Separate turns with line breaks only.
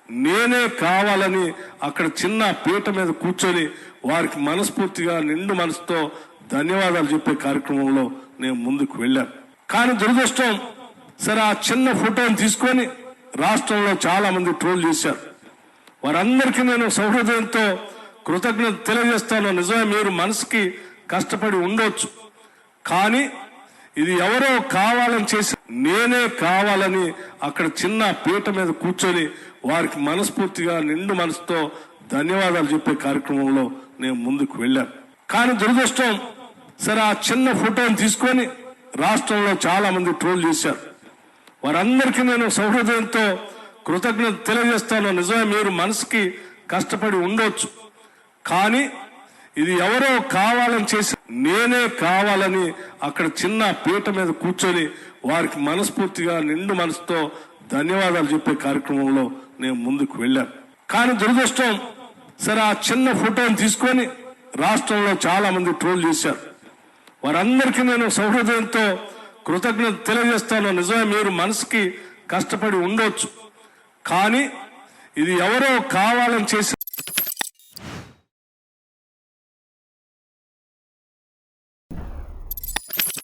నేనే కావాలని అక్కడ చిన్న పీట మీద కూర్చొని వారికి మనస్ఫూర్తిగా నిండు మనసుతో ధన్యవాదాలు చెప్పే కార్యక్రమంలో నేను ముందుకు వెళ్ళాను. కానీ దురదృష్టం, సరే ఆ చిన్న ఫోటోని తీసుకొని రాష్ట్రంలో చాలా మంది ట్రోల్ చేశారు. వారందరికీ నేను సౌహృదయంతో కృతజ్ఞత తెలియజేస్తాను. నిజమే, మీరు మనసుకి కష్టపడి ఉండొచ్చు, కానీ ఇది ఎవరో కావాలని చేసి నేనే కావాలని అక్కడ చిన్న పీట మీద కూర్చొని వారికి మనస్ఫూర్తిగా నిండు మనసుతో ధన్యవాదాలు చెప్పే కార్యక్రమంలో నేను ముందుకు వెళ్ళాను. కానీ దురదృష్టం, సరే ఆ చిన్న ఫోటోని తీసుకొని రాష్ట్రంలో చాలా మంది ట్రోల్ చేశారు. వారందరికీ నేను సౌహృదయంతో కృతజ్ఞత తెలియజేస్తాను. నిజమే, మీరు మనసుకి కష్టపడి ఉండొచ్చు, కానీ ఇది ఎవరో కావాలని చేసి నేనే కావాలని అక్కడ చిన్న పీట మీద కూర్చొని వారికి మనస్ఫూర్తిగా నిండు మనసుతో ధన్యవాదాలు చెప్పే కార్యక్రమంలో నేను ముందుకు వెళ్ళాను. కానీ దురదృష్టం, సరే ఆ చిన్న ఫోటోని తీసుకొని రాష్ట్రంలో చాలా మంది ట్రోల్ చేశారు. వారందరికీ నేను సౌహృదయంతో కృతజ్ఞత తెలియజేస్తాను. నిజమే, మీరు మనసుకి కష్టపడి ఉండొచ్చు, కానీ ఇది ఎవరో కావాలని చేసి